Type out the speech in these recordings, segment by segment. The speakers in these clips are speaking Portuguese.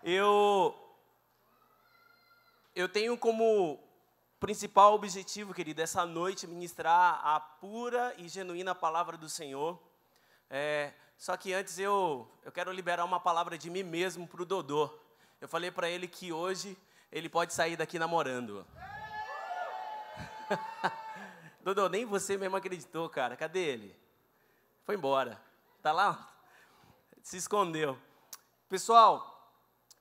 Eu tenho como principal objetivo, querido, essa noite ministrar a pura e genuína palavra do Senhor. Só que antes eu quero liberar uma palavra de mim mesmo para o Dodô. Eu falei para ele que hoje ele pode sair daqui namorando. Dodô, nem você mesmo acreditou, cara. Cadê ele? Foi embora. Tá lá? Se escondeu. Pessoal,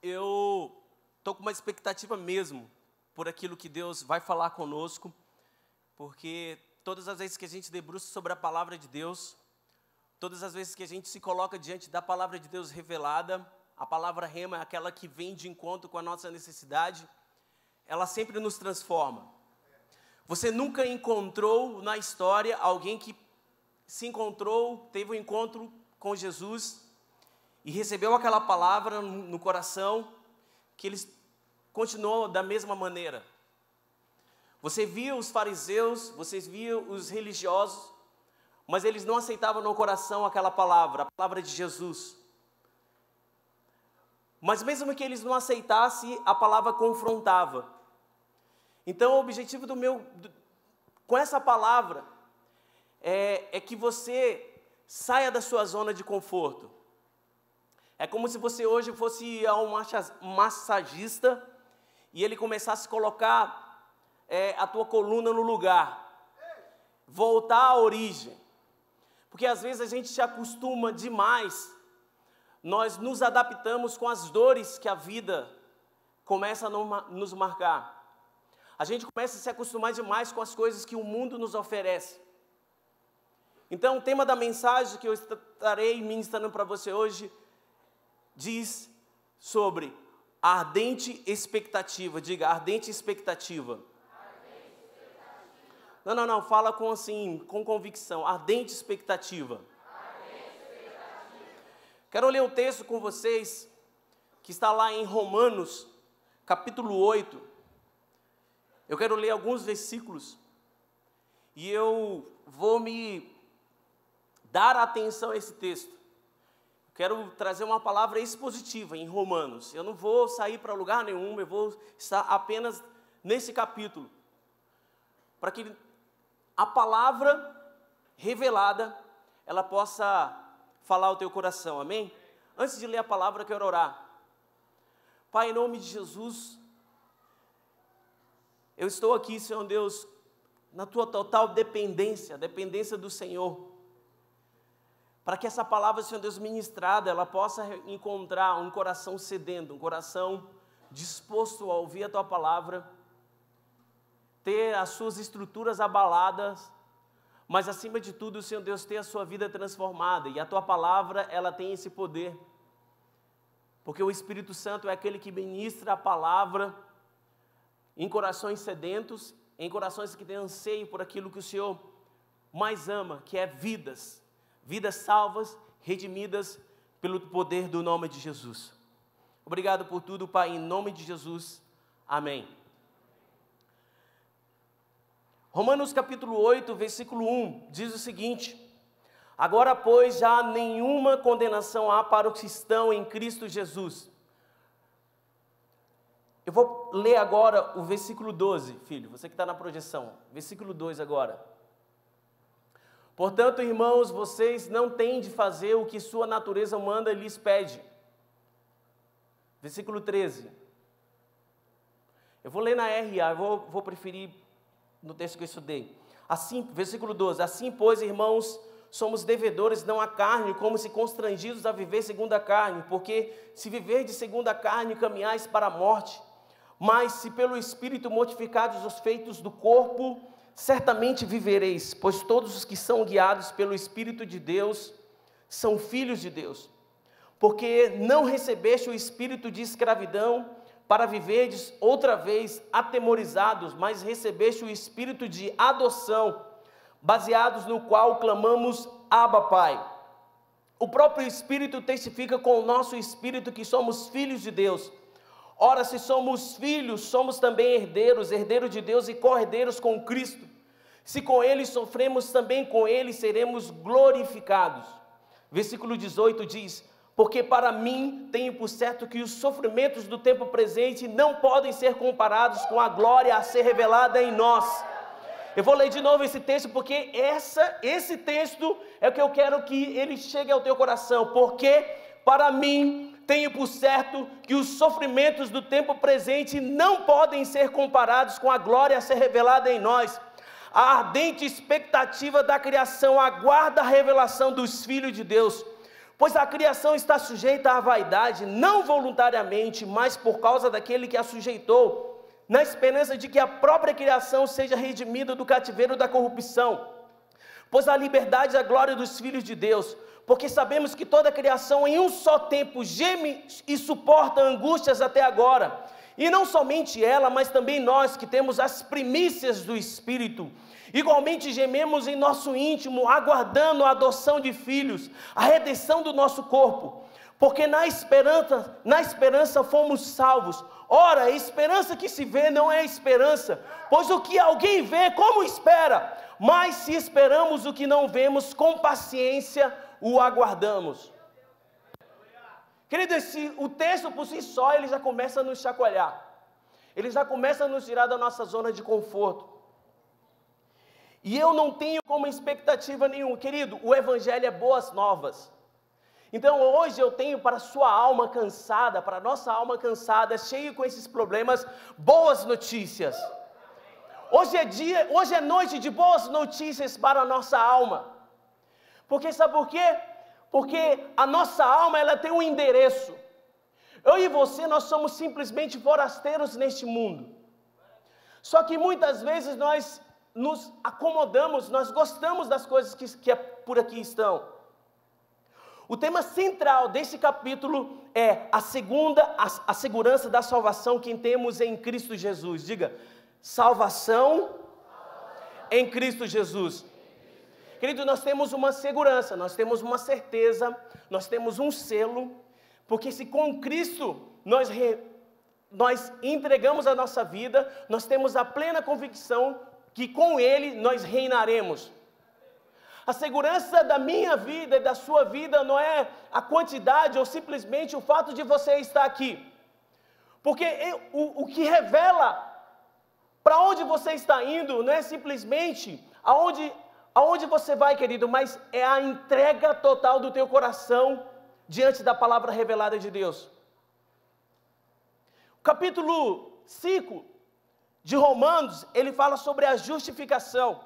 eu estou com uma expectativa mesmo por aquilo que Deus vai falar conosco, porque todas as vezes que a gente debruça sobre a palavra de Deus, todas as vezes que a gente se coloca diante da palavra de Deus revelada, a palavra rema é aquela que vem de encontro com a nossa necessidade, ela sempre nos transforma. Você nunca encontrou na história alguém que se encontrou, teve um encontro com Jesus e recebeu aquela palavra no coração, que eles continuou da mesma maneira. Você via os fariseus, vocês viam os religiosos, mas eles não aceitavam no coração aquela palavra, a palavra de Jesus. Mas mesmo que eles não aceitassem, a palavra confrontava. Então o objetivo com essa palavra é que você saia da sua zona de conforto. É como se você hoje fosse a um massagista e ele começasse a colocar a tua coluna no lugar, voltar à origem. Porque às vezes a gente se acostuma demais, nós nos adaptamos com as dores que a vida começa a nos marcar. A gente começa a se acostumar demais com as coisas que o mundo nos oferece. Então o tema da mensagem que eu estarei ministrando para você hoje diz sobre a ardente expectativa. Diga, ardente expectativa. Não, fala com convicção. Ardente expectativa. Quero ler o texto com vocês, que está lá em Romanos, capítulo 8. Eu quero ler alguns versículos, e eu vou me dar atenção a esse texto. Quero trazer uma palavra expositiva em Romanos. Eu não vou sair para lugar nenhum, eu vou estar apenas nesse capítulo, para que a palavra revelada, ela possa falar ao teu coração, amém? Antes de ler a palavra, eu quero orar. Pai, em nome de Jesus, eu estou aqui, Senhor Deus, na tua total dependência do Senhor, para que essa palavra, Senhor Deus, ministrada, ela possa encontrar um coração sedento, um coração disposto a ouvir a tua palavra, ter as suas estruturas abaladas, mas acima de tudo, Senhor Deus, ter a sua vida transformada, e a tua palavra, ela tem esse poder, porque o Espírito Santo é aquele que ministra a palavra em corações sedentos, em corações que têm anseio por aquilo que o Senhor mais ama, que é vidas salvas, redimidas pelo poder do nome de Jesus. Obrigado por tudo, Pai, em nome de Jesus, amém. Romanos capítulo 8, versículo 1, diz o seguinte: agora, pois, já nenhuma condenação há para os que estão em Cristo Jesus. Eu vou ler agora o versículo 12, filho, você que está na projeção, versículo 2 agora. Portanto, irmãos, vocês não têm de fazer o que sua natureza humana lhes pede. Versículo 13. Eu vou ler na RA, eu vou preferir no texto que eu estudei. Assim, versículo 12. Assim, pois, irmãos, somos devedores não à carne, como se constrangidos a viver segundo a carne, porque se viver de segundo a carne, caminhais para a morte. Mas se pelo Espírito mortificados os feitos do corpo, certamente vivereis, pois todos os que são guiados pelo Espírito de Deus são filhos de Deus. Porque não recebeste o espírito de escravidão para viverdes outra vez atemorizados, mas recebeste o espírito de adoção, baseados no qual clamamos, Abba, Pai. O próprio Espírito testifica com o nosso espírito que somos filhos de Deus. Ora, se somos filhos, somos também herdeiros, herdeiros de Deus e co-herdeiros com Cristo. Se com Ele sofremos, também com Ele seremos glorificados. Versículo 18 diz: porque para mim tenho por certo que os sofrimentos do tempo presente não podem ser comparados com a glória a ser revelada em nós. Eu vou ler de novo esse texto, porque esse texto é o que eu quero que ele chegue ao teu coração, porque para mim tenho por certo que os sofrimentos do tempo presente não podem ser comparados com a glória a ser revelada em nós. A ardente expectativa da criação aguarda a revelação dos filhos de Deus, pois a criação está sujeita à vaidade, não voluntariamente, mas por causa daquele que a sujeitou, na esperança de que a própria criação seja redimida do cativeiro da corrupção, pois a liberdade é a glória dos filhos de Deus, porque sabemos que toda a criação em um só tempo geme e suporta angústias até agora, e não somente ela, mas também nós que temos as primícias do Espírito, igualmente gememos em nosso íntimo, aguardando a adoção de filhos, a redenção do nosso corpo, porque na esperança fomos salvos. Ora, a esperança que se vê não é esperança, pois o que alguém vê, como espera? Mas se esperamos o que não vemos, com paciência o aguardamos. Querido, o texto por si só, ele já começa a nos chacoalhar. Ele já começa a nos tirar da nossa zona de conforto. E eu não tenho como expectativa nenhuma. Querido, o Evangelho é boas novas. Então hoje eu tenho para a sua alma cansada, para a nossa alma cansada, cheia com esses problemas, boas notícias. Hoje é noite de boas notícias para a nossa alma. Porque sabe por quê? Porque a nossa alma, ela tem um endereço. Eu e você, nós somos simplesmente forasteiros neste mundo. Só que muitas vezes nós nos acomodamos, nós gostamos das coisas que por aqui estão. O tema central desse capítulo é a segurança da salvação que temos em Cristo Jesus. Diga, salvação em Cristo Jesus. Querido, nós temos uma segurança, nós temos uma certeza, nós temos um selo, porque se com Cristo nós entregamos a nossa vida, nós temos a plena convicção que com Ele nós reinaremos. A segurança da minha vida e da sua vida não é a quantidade ou simplesmente o fato de você estar aqui, porque o que revela para onde você está indo não é simplesmente aonde você vai, querido, mas é a entrega total do teu coração diante da palavra revelada de Deus. O capítulo 5 de Romanos, ele fala sobre a justificação.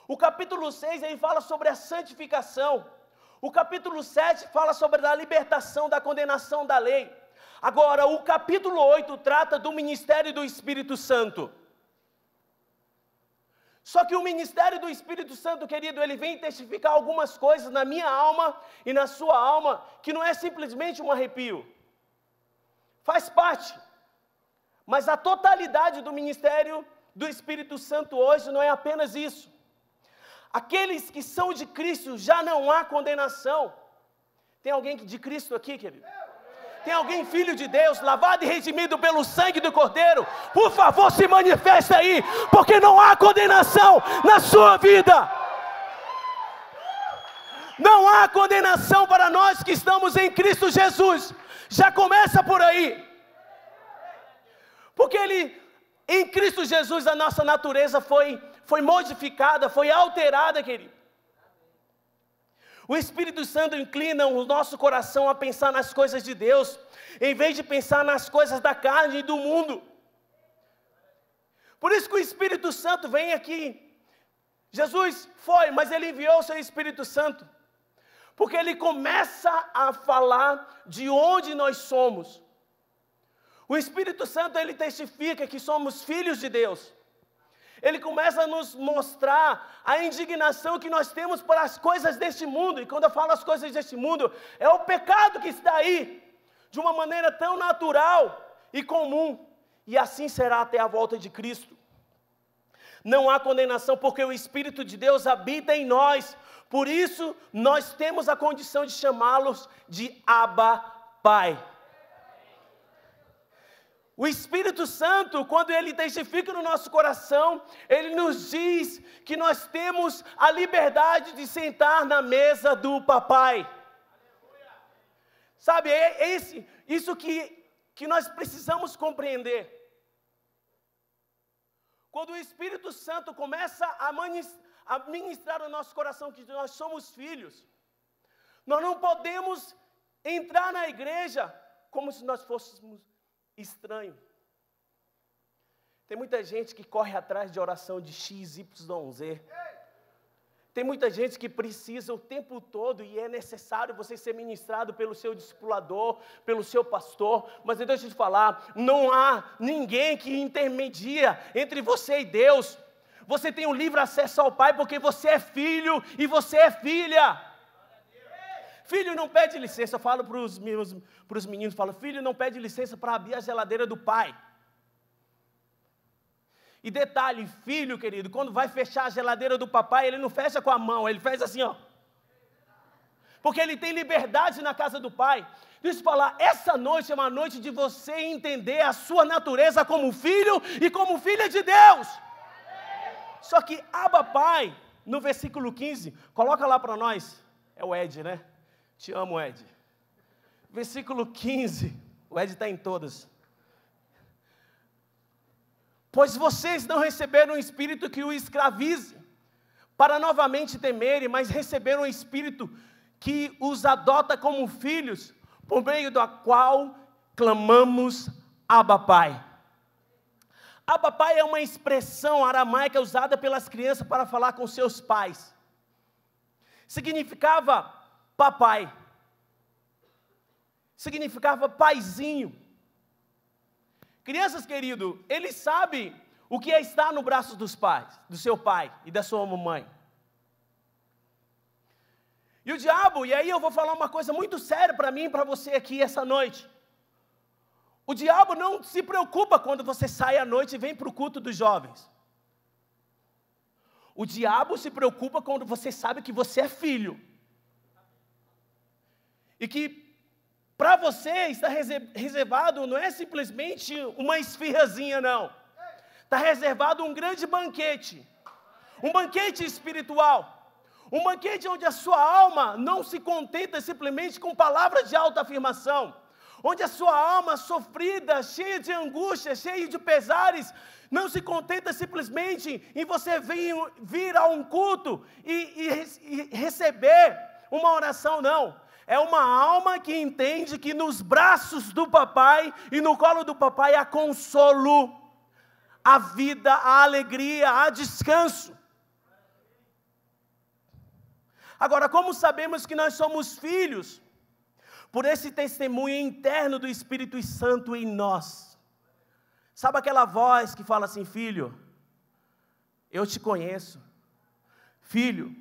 O capítulo 6, ele fala sobre a santificação. O capítulo 7 fala sobre a libertação da condenação da lei. Agora, o capítulo 8 trata do ministério do Espírito Santo. Só que o ministério do Espírito Santo, querido, ele vem testificar algumas coisas na minha alma e na sua alma, que não é simplesmente um arrepio. Faz parte. Mas a totalidade do ministério do Espírito Santo hoje não é apenas isso. Aqueles que são de Cristo, já não há condenação. Tem alguém de Cristo aqui, querido? Tem alguém filho de Deus, lavado e redimido pelo sangue do Cordeiro? Por favor, se manifesta aí, porque não há condenação na sua vida. Não há condenação para nós que estamos em Cristo Jesus. Já começa por aí. Porque em Cristo Jesus a nossa natureza foi modificada, foi alterada, querido. O Espírito Santo inclina o nosso coração a pensar nas coisas de Deus, em vez de pensar nas coisas da carne e do mundo. Por isso que o Espírito Santo vem aqui. Jesus foi, mas Ele enviou o seu Espírito Santo, porque Ele começa a falar de onde nós somos. O Espírito Santo, Ele testifica que somos filhos de Deus. Ele começa a nos mostrar a indignação que nós temos por as coisas deste mundo. E quando eu falo as coisas deste mundo, é o pecado que está aí, de uma maneira tão natural e comum. E assim será até a volta de Cristo. Não há condenação, porque o Espírito de Deus habita em nós. Por isso, nós temos a condição de chamá-los de Abba, Pai. O Espírito Santo, quando Ele testifica no nosso coração, Ele nos diz que nós temos a liberdade de sentar na mesa do Papai. Sabe, isso que nós precisamos compreender. Quando o Espírito Santo começa a ministrar no nosso coração que nós somos filhos, nós não podemos entrar na igreja como se nós fôssemos estranhos. Tem muita gente que corre atrás de oração de X, Y, Z. Tem muita gente que precisa o tempo todo, e é necessário você ser ministrado pelo seu discipulador, pelo seu pastor, mas deixa eu te falar, não há ninguém que intermedia entre você e Deus. Você tem um livre acesso ao Pai porque você é filho e você é filha. Filho não pede licença, eu falo para os meninos, falo, filho não pede licença para abrir a geladeira do pai. E detalhe, filho querido, quando vai fechar a geladeira do papai, ele não fecha com a mão, ele faz assim, ó. Porque ele tem liberdade na casa do pai. Deixa eu falar, essa noite é uma noite de você entender a sua natureza como filho e como filha de Deus. Só que Abba Pai, no versículo 15, coloca lá para nós, é o Ed, né? Te amo, Ed. Versículo 15, o Ed está em todas. Pois vocês não receberam um espírito que o escravize, para novamente temerem, mas receberam um espírito que os adota como filhos, por meio do qual clamamos Abba Pai. Abba Pai é uma expressão aramaica usada pelas crianças para falar com seus pais. Significava papai. Significava paizinho. Crianças, querido, ele sabe o que é estar no braço dos pais, do seu pai e da sua mamãe. E o diabo, e aí eu vou falar uma coisa muito séria para mim e para você aqui essa noite. O diabo não se preocupa quando você sai à noite e vem para o culto dos jovens. O diabo se preocupa quando você sabe que você é filho. E que para você está reservado, não é simplesmente uma esfirrazinha, não. Está reservado um grande banquete. Um banquete espiritual. Um banquete onde a sua alma não se contenta simplesmente com palavras de autoafirmação. Onde a sua alma sofrida, cheia de angústia, cheia de pesares, não se contenta simplesmente em você vir a um culto e receber uma oração, não. É uma alma que entende que nos braços do papai e no colo do papai há consolo, há vida, há alegria, há descanso. Agora, como sabemos que nós somos filhos? Por esse testemunho interno do Espírito Santo em nós. Sabe aquela voz que fala assim, filho, eu te conheço. Filho,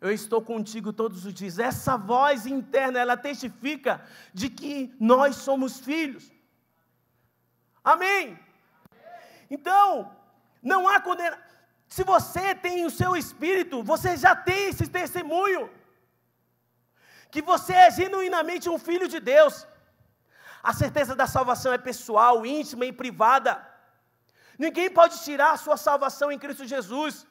eu estou contigo todos os dias. Essa voz interna, ela testifica de que nós somos filhos. Amém? Então, não há condenação. Se você tem o seu espírito, você já tem esse testemunho. Que você é genuinamente um filho de Deus. A certeza da salvação é pessoal, íntima e privada. Ninguém pode tirar a sua salvação em Cristo Jesus.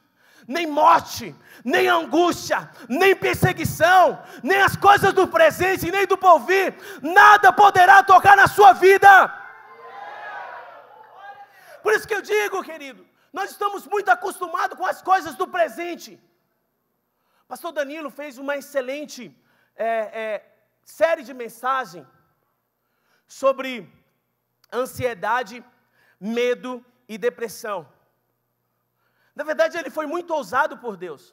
Nem morte, nem angústia, nem perseguição, nem as coisas do presente, nem do porvir, nada poderá tocar na sua vida. Por isso que eu digo, querido, nós estamos muito acostumados com as coisas do presente. Pastor Danilo fez uma excelente série de mensagens sobre ansiedade, medo e depressão. Na verdade, ele foi muito ousado por Deus.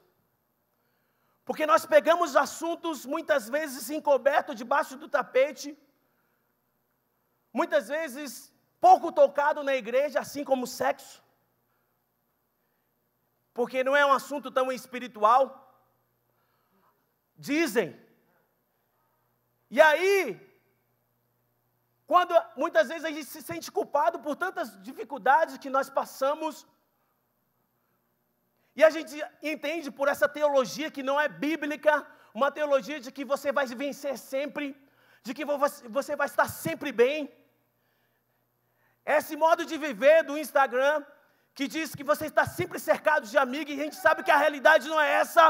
Porque nós pegamos assuntos muitas vezes encobertos debaixo do tapete, muitas vezes pouco tocado na igreja, assim como sexo. Porque não é um assunto tão espiritual. Dizem. E aí, quando muitas vezes a gente se sente culpado por tantas dificuldades que nós passamos, e a gente entende por essa teologia que não é bíblica, uma teologia de que você vai vencer sempre, de que você vai estar sempre bem. Esse modo de viver do Instagram, que diz que você está sempre cercado de amigos, e a gente sabe que a realidade não é essa.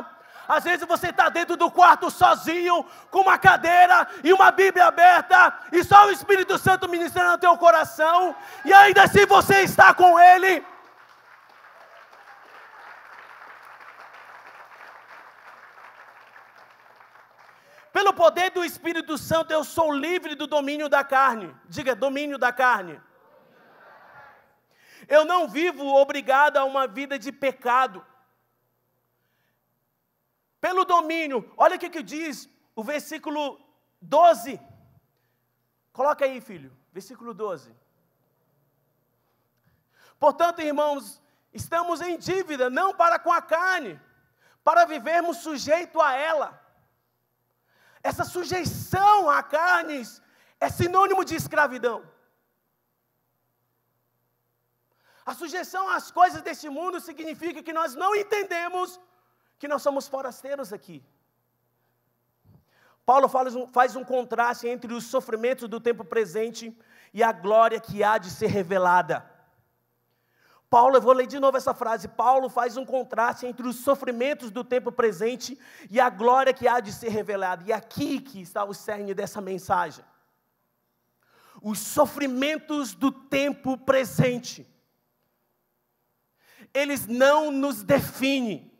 Às vezes você está dentro do quarto sozinho, com uma cadeira e uma Bíblia aberta, e só o Espírito Santo ministrando no teu coração, e ainda assim você está com Ele. Pelo poder do Espírito Santo, eu sou livre do domínio da carne. Diga, domínio da carne. Eu não vivo obrigado a uma vida de pecado. Pelo domínio, olha o que diz o versículo 12. Coloca aí, filho, versículo 12. Portanto, irmãos, estamos em dívida, não para com a carne, para vivermos sujeito a ela. Essa sujeição a carnes é sinônimo de escravidão. A sujeição às coisas deste mundo significa que nós não entendemos que nós somos forasteiros aqui. Paulo faz um contraste entre os sofrimentos do tempo presente e a glória que há de ser revelada. Paulo, eu vou ler de novo essa frase. Paulo faz um contraste entre os sofrimentos do tempo presente e a glória que há de ser revelada. E aqui que está o cerne dessa mensagem. Os sofrimentos do tempo presente, eles não nos definem.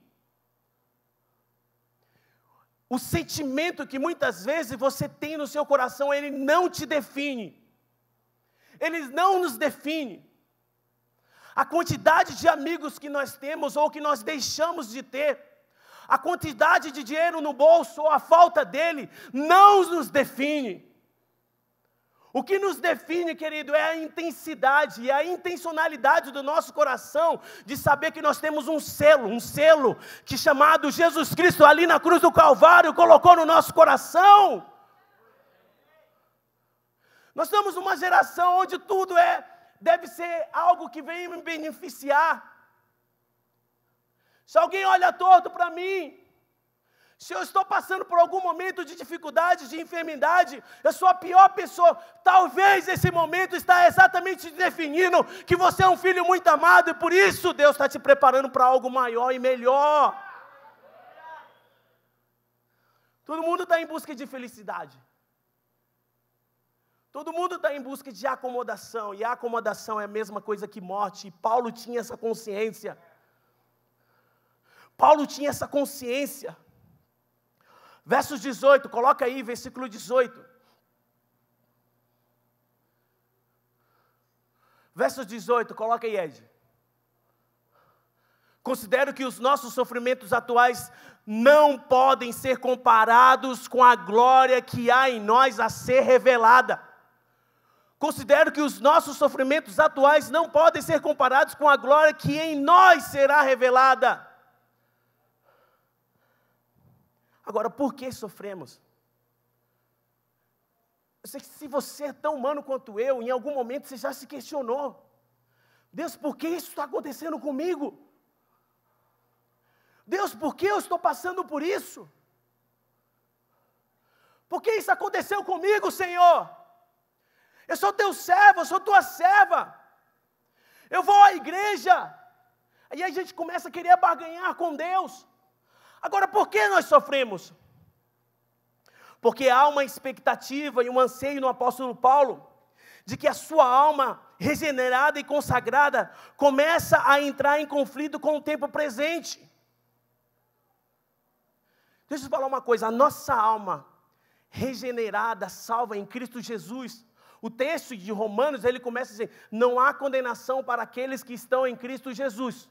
O sentimento que muitas vezes você tem no seu coração, ele não te define. Eles não nos definem. A quantidade de amigos que nós temos ou que nós deixamos de ter, a quantidade de dinheiro no bolso ou a falta dele, não nos define. O que nos define, querido, é a intensidade e a intencionalidade do nosso coração de saber que nós temos um selo que chamado Jesus Cristo ali na cruz do Calvário colocou no nosso coração. Nós estamos numa geração onde tudo deve ser algo que vem me beneficiar. Se alguém olha torto para mim, se eu estou passando por algum momento de dificuldade, de enfermidade, eu sou a pior pessoa. Talvez esse momento está exatamente definindo que você é um filho muito amado e por isso Deus está te preparando para algo maior e melhor. Todo mundo está em busca de felicidade. Todo mundo está em busca de acomodação, e a acomodação é a mesma coisa que morte, e Paulo tinha essa consciência. Paulo tinha essa consciência. Versos 18, coloca aí, versículo 18. Versos 18, coloca aí, Ed. Considero que os nossos sofrimentos atuais não podem ser comparados com a glória que há em nós a ser revelada. Considero que os nossos sofrimentos atuais não podem ser comparados com a glória que em nós será revelada. Agora, por que sofremos? Eu sei que se você é tão humano quanto eu, em algum momento você já se questionou. Deus, por que isso está acontecendo comigo? Deus, por que eu estou passando por isso? Por que isso aconteceu comigo, Senhor? Eu sou teu servo, eu sou tua serva. Eu vou à igreja. Aí a gente começa a querer barganhar com Deus. Agora, por que nós sofremos? Porque há uma expectativa e um anseio no apóstolo Paulo de que a sua alma regenerada e consagrada começa a entrar em conflito com o tempo presente. Deixa eu falar uma coisa, a nossa alma regenerada, salva em Cristo Jesus, o texto de Romanos, ele começa a dizer, não há condenação para aqueles que estão em Cristo Jesus.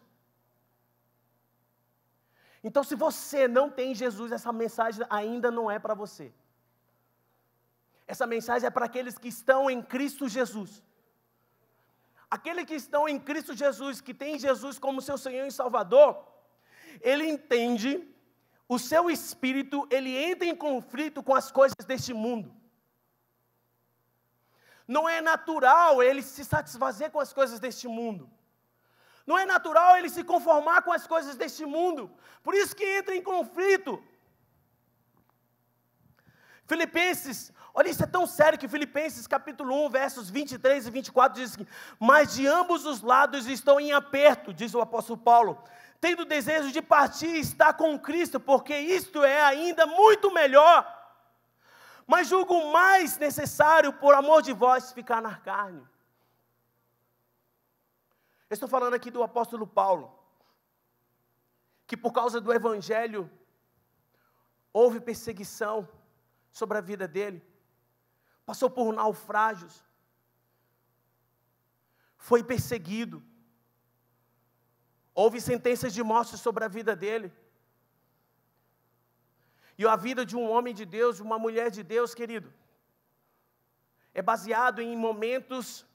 Então, se você não tem Jesus, essa mensagem ainda não é para você. Essa mensagem é para aqueles que estão em Cristo Jesus. Aqueles que estão em Cristo Jesus, que tem Jesus como seu Senhor e Salvador, ele entende, o seu espírito, ele entra em conflito com as coisas deste mundo. Não é natural ele se satisfazer com as coisas deste mundo. Não é natural ele se conformar com as coisas deste mundo. Por isso que entra em conflito. Filipenses, olha, isso é tão sério que Filipenses capítulo 1, versos 23 e 24 diz assim: mas de ambos os lados estou em aperto, diz o apóstolo Paulo, tendo desejo de partir e estar com Cristo, porque isto é ainda muito melhor. Mas julgo mais necessário, por amor de vós, ficar na carne. Eu estou falando aqui do apóstolo Paulo, que por causa do evangelho, houve perseguição sobre a vida dele, passou por naufrágios, foi perseguido, houve sentenças de morte sobre a vida dele. E a vida de um homem de Deus, de uma mulher de Deus, querido, é baseado em momentos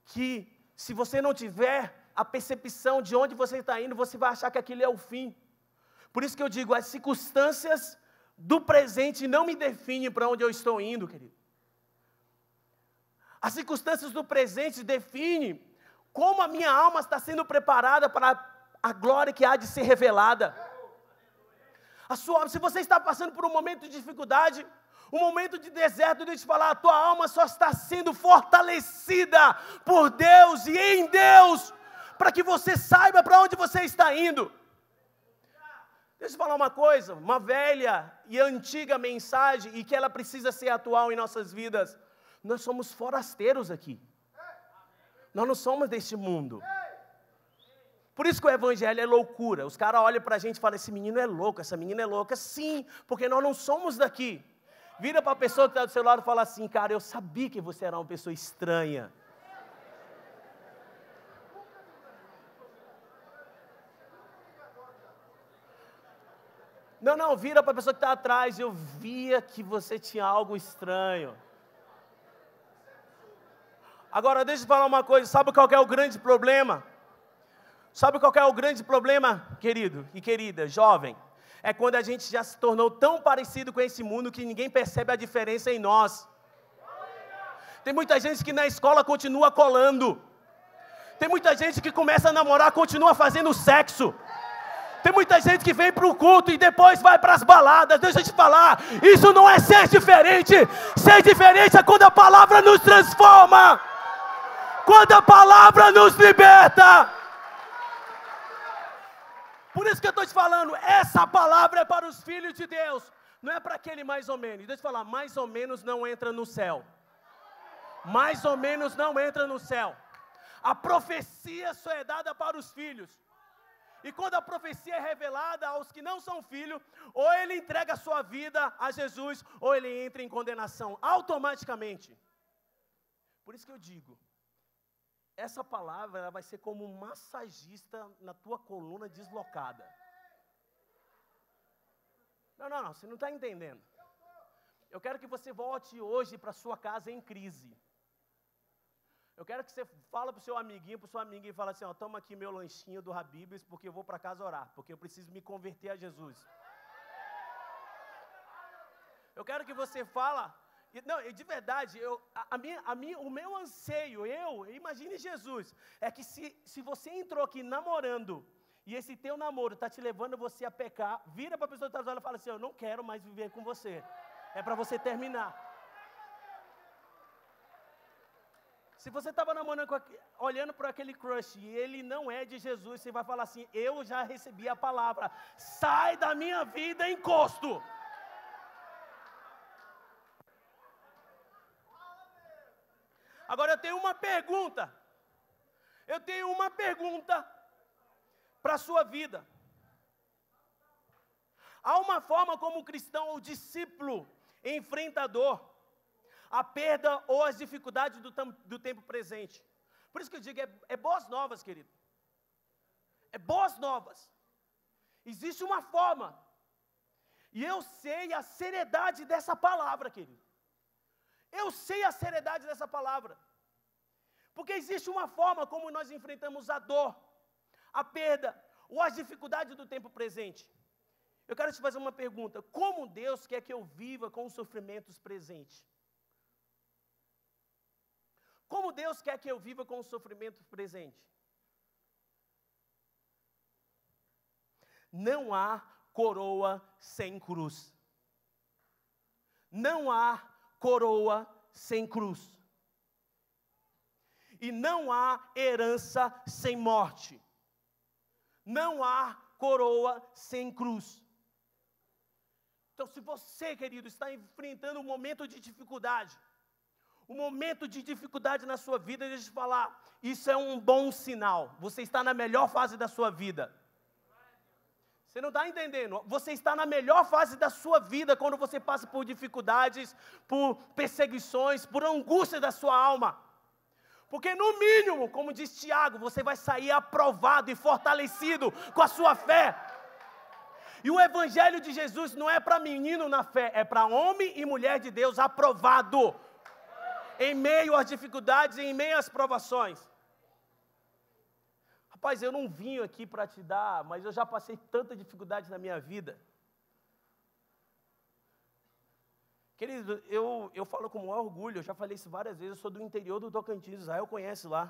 que, se você não tiver a percepção de onde você está indo, você vai achar que aquilo é o fim. Por isso que eu digo, as circunstâncias do presente não me definem para onde eu estou indo, querido. As circunstâncias do presente definem como a minha alma está sendo preparada para a glória que há de ser revelada. Se você está passando por um momento de dificuldade, um momento de deserto, deixa eu te falar, a tua alma só está sendo fortalecida por Deus e em Deus, para que você saiba para onde você está indo. Deixa eu falar uma coisa, uma velha e antiga mensagem, e que ela precisa ser atual em nossas vidas. Nós somos forasteiros aqui. Nós não somos deste mundo. Por isso que o evangelho é loucura. Os caras olham para a gente e falam, esse menino é louco, essa menina é louca. Sim, porque nós não somos daqui. Vira para a pessoa que está do seu lado e fala assim, cara, eu sabia que você era uma pessoa estranha. Não, vira para a pessoa que está atrás, eu via que você tinha algo estranho. Agora, deixa eu falar uma coisa, sabe qual que é o grande problema? Sabe qual que é o grande problema, querido e querida, jovem? É quando a gente já se tornou tão parecido com esse mundo que ninguém percebe a diferença em nós. Tem muita gente que na escola continua colando. Tem muita gente que começa a namorar, continua fazendo sexo. Tem muita gente que vem para o culto e depois vai para as baladas. Deixa eu te falar, isso não é ser diferente. Ser diferente é quando a palavra nos transforma. Quando a palavra nos liberta. Por isso que eu estou te falando, essa palavra é para os filhos de Deus. Não é para aquele mais ou menos. Deixa eu falar, mais ou menos não entra no céu. Mais ou menos não entra no céu. A profecia só é dada para os filhos. E quando a profecia é revelada aos que não são filhos, ou ele entrega a sua vida a Jesus, ou ele entra em condenação, automaticamente. Por isso que eu digo, essa palavra ela vai ser como um massagista na tua coluna deslocada. Não, você não está entendendo. Eu quero que você volte hoje para sua casa em crise. Eu quero que você fale para o seu amiguinho, e fala assim, ó, toma aqui meu lanchinho do Habib's, porque eu vou para casa orar, porque eu preciso me converter a Jesus. Eu quero que você fala, não, de verdade, o meu anseio, imagine Jesus, é que se você entrou aqui namorando, e esse teu namoro está te levando você a pecar, vira para a pessoa que está olhando e fala assim, eu não quero mais viver com você, é para você terminar. Se você estava namorando, olhando para aquele crush e ele não é de Jesus, você vai falar assim, eu já recebi a palavra, sai da minha vida, encosto. Agora eu tenho uma pergunta para a sua vida. Há uma forma como o cristão, o discípulo, enfrenta a dor, a perda ou as dificuldades do tempo presente. Por isso que eu digo, é boas novas, querido. É boas novas. Existe uma forma. E eu sei a seriedade dessa palavra, querido. Eu sei a seriedade dessa palavra. Porque existe uma forma como nós enfrentamos a dor, a perda ou as dificuldades do tempo presente. Eu quero te fazer uma pergunta. Como Deus quer que eu viva com os sofrimentos presentes? Como Deus quer que eu viva com o sofrimento presente? Não há coroa sem cruz. não há coroa sem cruz. E não há herança sem morte. Não há coroa sem cruz. Então, se você, querido, está enfrentando um momento de dificuldade, na sua vida, deixa eu te falar, isso é um bom sinal. Você está na melhor fase da sua vida. Você não está entendendo? Você está na melhor fase da sua vida quando você passa por dificuldades, por perseguições, por angústia da sua alma. Porque no mínimo, como diz Tiago, você vai sair aprovado e fortalecido com a sua fé. E o evangelho de Jesus não é para menino na fé, é para homem e mulher de Deus aprovado. Em meio às dificuldades e em meio às provações. Rapaz, eu não vim aqui para te dar, mas eu já passei tanta dificuldade na minha vida. Querido, eu falo com o maior orgulho, eu já falei isso várias vezes, eu sou do interior do Tocantins, Israel conhece lá.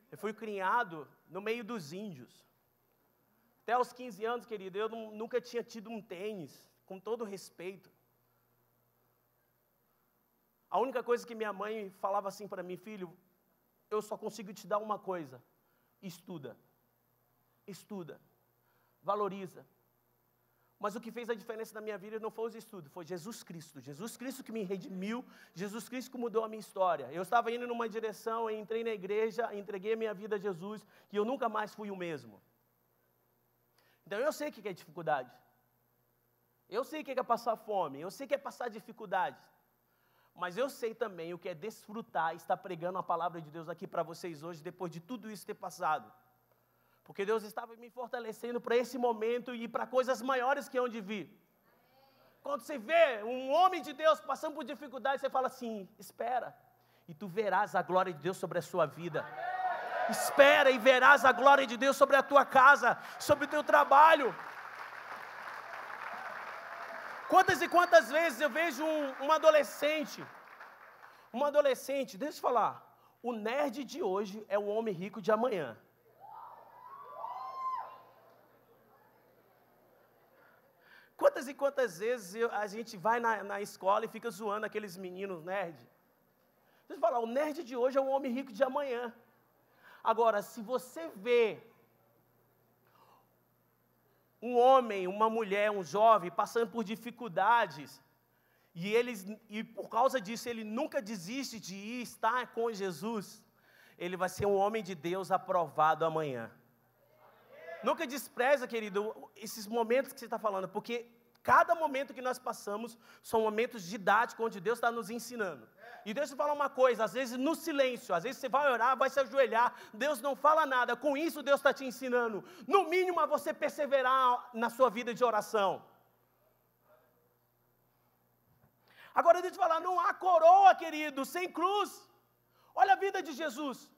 Eu fui criado no meio dos índios. Até aos 15 anos, querido, eu nunca tinha tido um tênis, com todo respeito. A única coisa que minha mãe falava assim para mim, filho, eu só consigo te dar uma coisa, estuda, valoriza. Mas o que fez a diferença na minha vida não foi os estudos, foi Jesus Cristo que me redimiu, Jesus Cristo que mudou a minha história. Eu estava indo numa direção, eu entrei na igreja, entreguei a minha vida a Jesus, e eu nunca mais fui o mesmo. Então eu sei o que é dificuldade, eu sei o que é passar fome, eu sei o que é passar dificuldades, mas eu sei também o que é desfrutar e estar pregando a palavra de Deus aqui para vocês hoje, depois de tudo isso ter passado. Porque Deus estava me fortalecendo para esse momento e para coisas maiores que hão de vir. Quando você vê um homem de Deus passando por dificuldade, você fala assim, espera, e tu verás a glória de Deus sobre a sua vida. Espera e verás a glória de Deus sobre a tua casa, sobre o teu trabalho. Quantas e quantas vezes eu vejo um adolescente, deixa eu falar, o nerd de hoje é o homem rico de amanhã. Quantas e quantas vezes a gente vai na escola e fica zoando aqueles meninos nerds? Deixa eu falar, o nerd de hoje é o homem rico de amanhã. Agora, se você vê um homem, uma mulher, um jovem passando por dificuldades, e por causa disso ele nunca desiste de ir estar com Jesus, ele vai ser um homem de Deus aprovado amanhã. Nunca despreza, querido, esses momentos que você está falando, porque cada momento que nós passamos são momentos didáticos onde Deus está nos ensinando. E deixa eu falar uma coisa, às vezes no silêncio, às vezes você vai orar, vai se ajoelhar, Deus não fala nada, com isso Deus está te ensinando, no mínimo a você perseverar na sua vida de oração. Agora deixa eu falar, não há coroa, querido, sem cruz. Olha a vida de Jesus.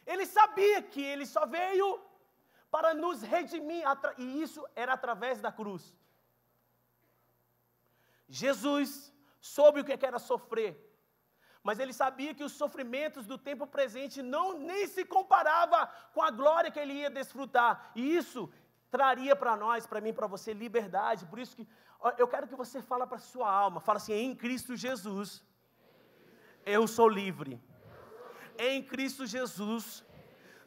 Ele sabia que ele só veio para nos redimir, e isso era através da cruz. Jesus soube o que era sofrer, mas ele sabia que os sofrimentos do tempo presente nem se comparava com a glória que ele ia desfrutar, e isso traria para nós, para mim, para você, liberdade. Por isso que eu quero que você fale para a sua alma, fala assim, em Cristo Jesus, eu sou livre. Em Cristo Jesus,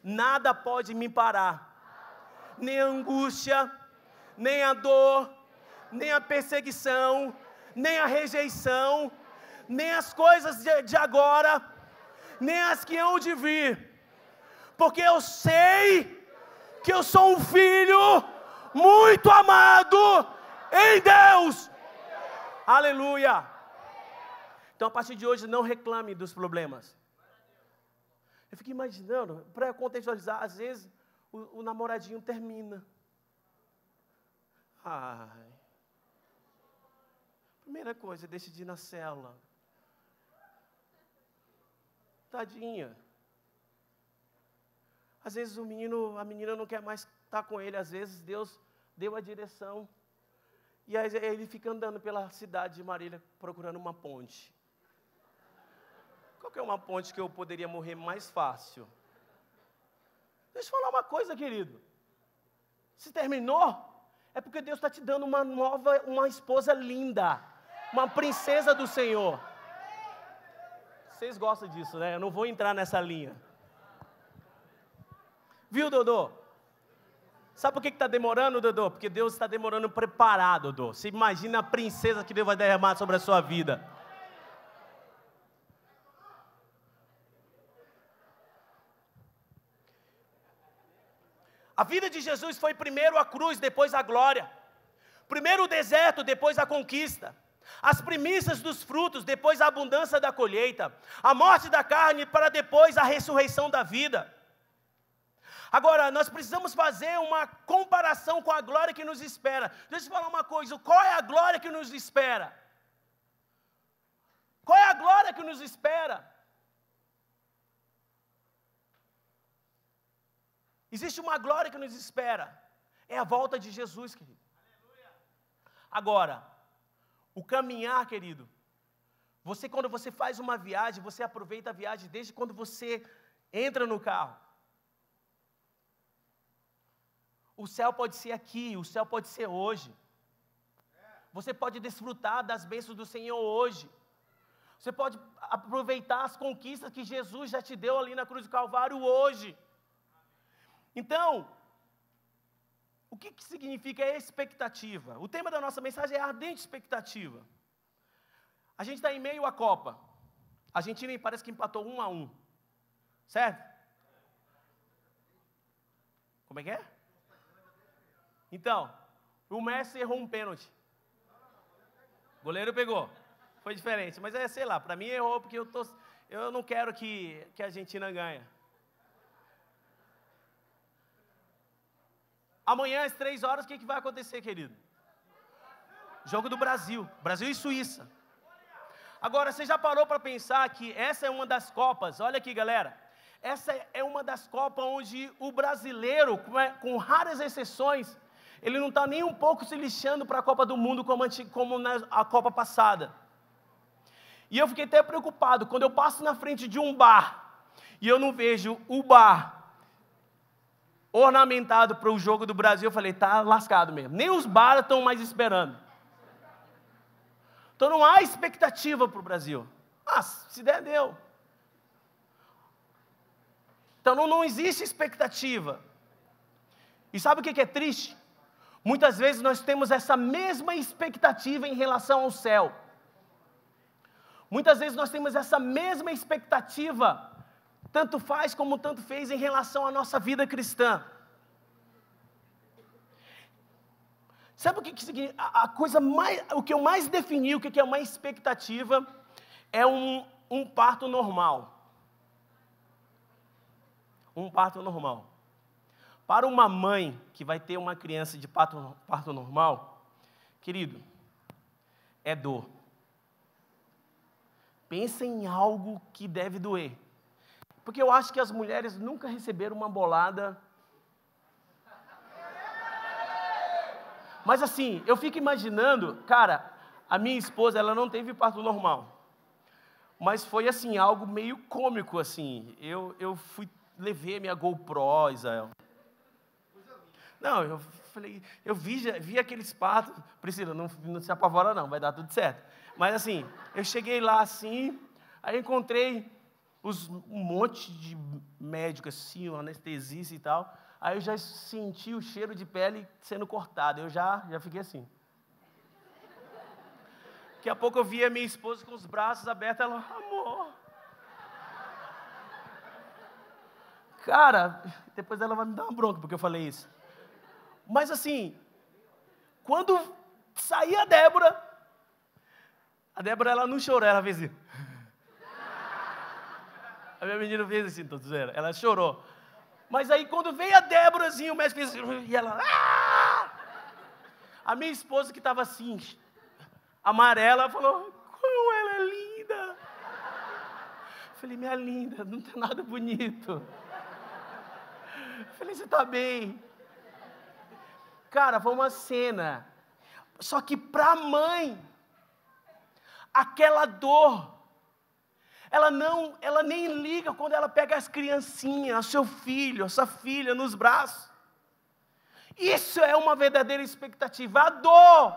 nada pode me parar, nem a angústia, nem a dor, nem a perseguição, nem a rejeição, nem as coisas de agora, nem as que hão de vir, porque eu sei que eu sou um filho muito amado em Deus. Aleluia! Então a partir de hoje não reclame dos problemas. Eu fico imaginando, para contextualizar, às vezes o namoradinho termina. Ai. Primeira coisa, deixa de ir na célula. Tadinha. Às vezes a menina não quer mais estar com ele, às vezes Deus deu a direção. E aí ele fica andando pela cidade de Marília procurando uma ponte. Qual que é uma ponte que eu poderia morrer mais fácil? Deixa eu falar uma coisa, querido. Se terminou, É porque Deus está te dando uma esposa linda, uma princesa do Senhor. Vocês gostam disso, né? Eu não vou entrar nessa linha. Viu, Dodô? Sabe por que está demorando, Dodô? Porque Deus está demorando preparar, Dodô. Você imagina a princesa que Deus vai derramar sobre a sua vida. A vida de Jesus foi primeiro a cruz, depois a glória. Primeiro o deserto, depois a conquista. As primícias dos frutos, depois a abundância da colheita. A morte da carne, para depois a ressurreição da vida. Agora, nós precisamos fazer uma comparação com a glória que nos espera. Deixa eu falar uma coisa, qual é a glória que nos espera? Qual é a glória que nos espera? Existe uma glória que nos espera. É a volta de Jesus, querido. Agora, o caminhar, querido. Quando você faz uma viagem, você aproveita a viagem desde quando você entra no carro. O céu pode ser aqui, o céu pode ser hoje. Você pode desfrutar das bênçãos do Senhor hoje. Você pode aproveitar as conquistas que Jesus já te deu ali na cruz do Calvário hoje. Então, o que significa expectativa? O tema da nossa mensagem é ardente expectativa. A gente está em meio à Copa. A Argentina parece que empatou 1-1. Certo? Como é que é? Então, o Messi errou um pênalti. O goleiro pegou. Foi diferente, mas sei lá, para mim errou porque eu não quero que a Argentina ganhe. Amanhã às 3 horas, o que vai acontecer, querido? Jogo do Brasil. Brasil e Suíça. Agora, você já parou para pensar que essa é uma das Copas, olha aqui, galera. Essa é uma das Copas onde o brasileiro, com raras exceções, ele não está nem um pouco se lixando para a Copa do Mundo como na Copa passada. E eu fiquei até preocupado, quando eu passo na frente de um bar, e eu não vejo o bar ornamentado para o jogo do Brasil, eu falei, tá lascado mesmo. Nem os bares estão mais esperando. Então não há expectativa para o Brasil. Se der, deu. Então não existe expectativa. E sabe o que é triste? Muitas vezes nós temos essa mesma expectativa em relação ao céu. Muitas vezes nós temos essa mesma expectativa, tanto faz como tanto fez, em relação à nossa vida cristã. Sabe o que significa? O que eu mais defini, o que é uma expectativa, é um parto normal. Um parto normal. Para uma mãe que vai ter uma criança de parto normal, querido, é dor. Pensa em algo que deve doer. Porque eu acho que as mulheres nunca receberam uma bolada. Mas assim, eu fico imaginando, cara, a minha esposa, ela não teve parto normal. Mas foi assim, algo meio cômico, assim. Eu levei a minha GoPro, Israel. Não, eu falei, eu vi aqueles partos. Priscila, não se apavora não, vai dar tudo certo. Mas assim, eu cheguei lá assim, aí encontrei um monte de médicos assim, anestesista e tal. Aí eu já senti o cheiro de pele sendo cortado, eu já fiquei assim. Daqui a pouco eu vi a minha esposa com os braços abertos, ela, amor. Cara, depois ela vai me dar uma bronca porque eu falei isso. Mas assim, quando saí a Débora ela não chorou, ela fez assim. A minha menina fez assim, ela chorou. Mas aí quando veio a Déborazinha, o médico fez assim, e ela... Ah! A minha esposa que estava assim, amarela, falou, como ela é linda. Eu falei, minha linda, não tem nada bonito. Eu falei, você está bem? Cara, foi uma cena. Só que para a mãe, aquela dor, ela nem liga quando ela pega as criancinhas, o seu filho, a sua filha nos braços. Isso é uma verdadeira expectativa. A dor,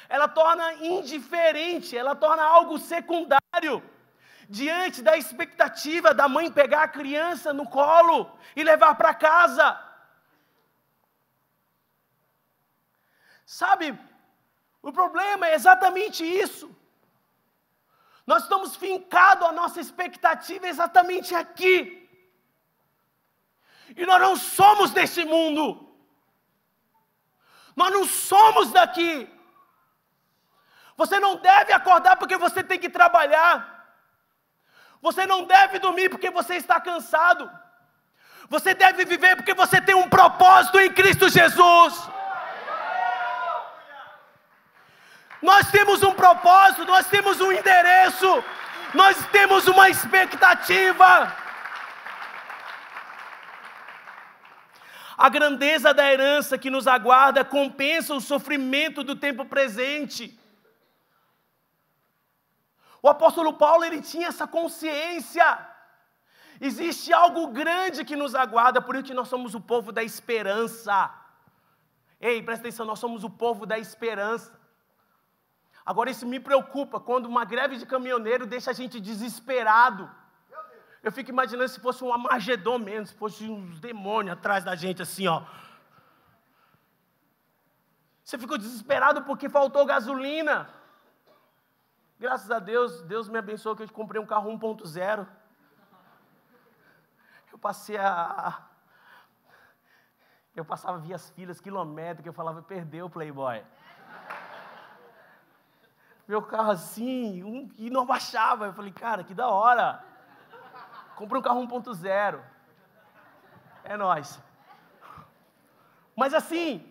ela torna indiferente, ela torna algo secundário, diante da expectativa da mãe pegar a criança no colo e levar para casa. Sabe, o problema é exatamente isso. Nós estamos fincados a nossa expectativa exatamente aqui. E nós não somos desse mundo. Nós não somos daqui. Você não deve acordar porque você tem que trabalhar. Você não deve dormir porque você está cansado. Você deve viver porque você tem um propósito em Cristo Jesus. Nós temos um propósito, nós temos um endereço, nós temos uma expectativa. A grandeza da herança que nos aguarda compensa o sofrimento do tempo presente. O apóstolo Paulo, ele tinha essa consciência. Existe algo grande que nos aguarda, por isso que nós somos o povo da esperança. Ei, presta atenção, nós somos o povo da esperança. Agora isso me preocupa, quando uma greve de caminhoneiro deixa a gente desesperado. Eu fico imaginando se fosse um Armagedon mesmo, se fosse uns demônios atrás da gente assim, ó. Você ficou desesperado porque faltou gasolina. Graças a Deus, Deus me abençoou que eu comprei um carro 1.0. Eu passava via as filas quilométricas, eu falava, perdeu o Playboy. Meu carro assim, e não abaixava. Eu falei, cara, que da hora. Comprei um carro 1.0. É nóis. Mas assim,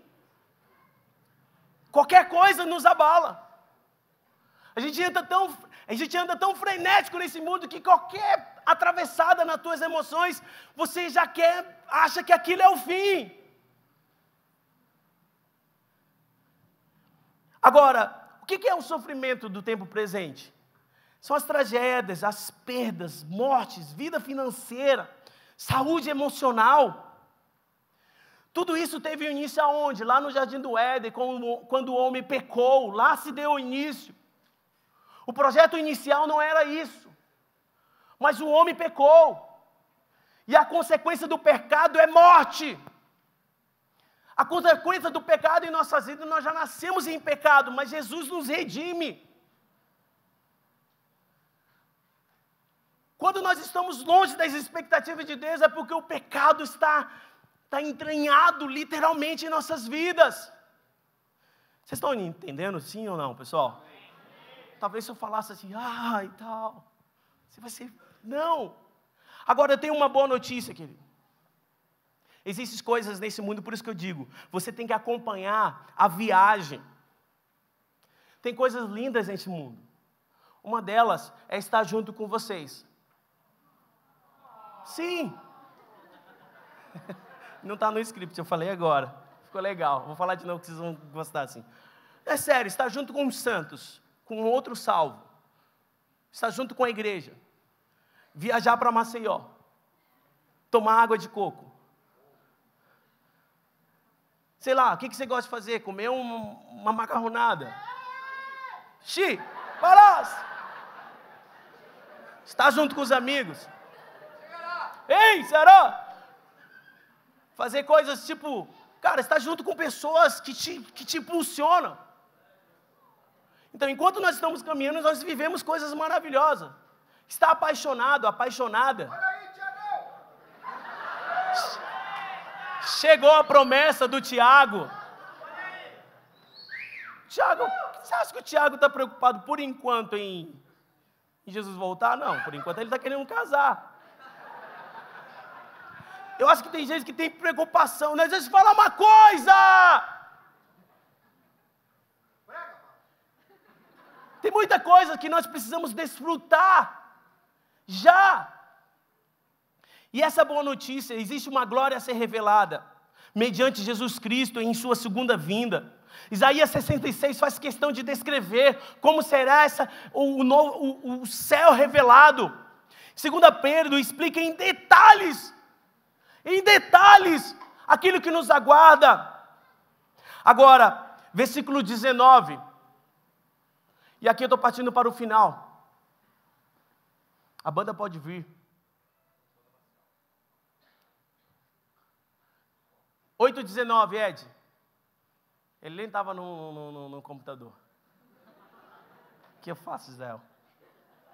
qualquer coisa nos abala. A gente anda tão frenético nesse mundo que qualquer atravessada nas tuas emoções, você já acha que aquilo é o fim. Agora, o que é o sofrimento do tempo presente? São as tragédias, as perdas, mortes, vida financeira, saúde emocional. Tudo isso teve início aonde? Lá no Jardim do Éden, quando o homem pecou, lá se deu o início. O projeto inicial não era isso, mas o homem pecou, e a consequência do pecado é morte. A consequência do pecado em nossas vidas, nós já nascemos em pecado, mas Jesus nos redime. Quando nós estamos longe das expectativas de Deus, é porque o pecado está entranhado literalmente em nossas vidas. Vocês estão entendendo sim ou não, pessoal? Talvez se eu falasse assim, e tal, você vai ser... Não. Agora eu tenho uma boa notícia, querido. Existem coisas nesse mundo, por isso que eu digo, você tem que acompanhar a viagem. Tem coisas lindas nesse mundo. Uma delas é estar junto com vocês. Sim. Não está no script, eu falei agora. Ficou legal. Vou falar de novo que vocês vão gostar assim. É sério, estar junto com os santos, com outro salvo. Estar junto com a igreja. Viajar para Maceió. Tomar água de coco. Sei lá, o que você gosta de fazer? Comer uma macarronada. Parás! Estar junto com os amigos. Ei, Ceará! Fazer coisas tipo... Cara, estar junto com pessoas que te impulsionam. Então, enquanto nós estamos caminhando, nós vivemos coisas maravilhosas. Estar apaixonado, apaixonada. Chegou a promessa do Tiago. Tiago, você acha que o Tiago está preocupado por enquanto em Jesus voltar? Não, por enquanto ele está querendo casar. Eu acho que tem gente que tem preocupação, né? Deixa eu te falar uma coisa! Tem muita coisa que nós precisamos desfrutar já. E essa boa notícia, existe uma glória a ser revelada, mediante Jesus Cristo em sua segunda vinda. Isaías 66 faz questão de descrever como será o céu revelado. 2 Pedro explica em detalhes, aquilo que nos aguarda. Agora, versículo 19. E aqui eu estou partindo para o final. A banda pode vir. 8:19, Ed. Ele nem estava no computador. O que eu faço, Israel?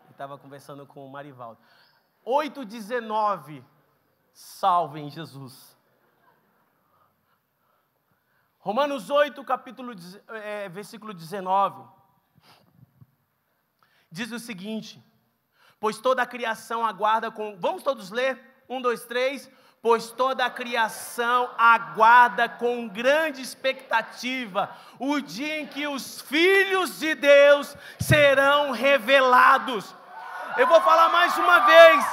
Ele estava conversando com o Marivaldo. 8:19. Salvem Jesus. Romanos 8, versículo 19. Diz o seguinte: pois toda a criação aguarda com... Vamos todos ler? 1, 2, 3. Pois toda a criação aguarda com grande expectativa o dia em que os filhos de Deus serão revelados. Eu vou falar mais uma vez.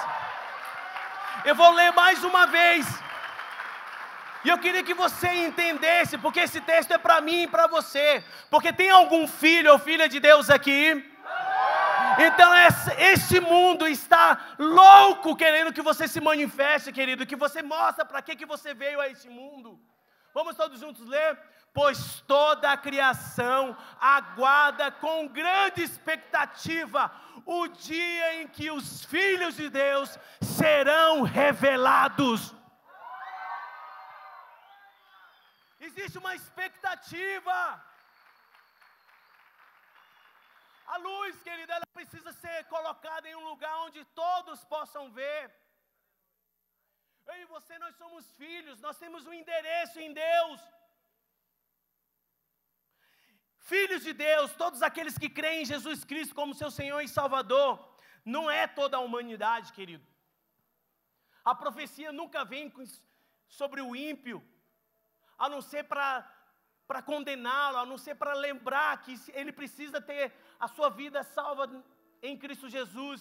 Eu vou ler mais uma vez. E eu queria que você entendesse, porque esse texto é para mim e para você. Porque tem algum filho ou filha de Deus aqui? Então esse mundo está louco querendo que você se manifeste, querido, que você mostre para que você veio a esse mundo. Vamos todos juntos ler? Pois toda a criação aguarda com grande expectativa o dia em que os filhos de Deus serão revelados. Existe uma expectativa. A luz, querida, ela precisa ser colocada em um lugar onde todos possam ver. Eu e você, nós somos filhos, nós temos um endereço em Deus. Filhos de Deus, todos aqueles que creem em Jesus Cristo como seu Senhor e Salvador, não é toda a humanidade, querido. A profecia nunca vem sobre o ímpio, a não ser para condená-lo, a não ser para lembrar que ele precisa ter a sua vida salva em Cristo Jesus.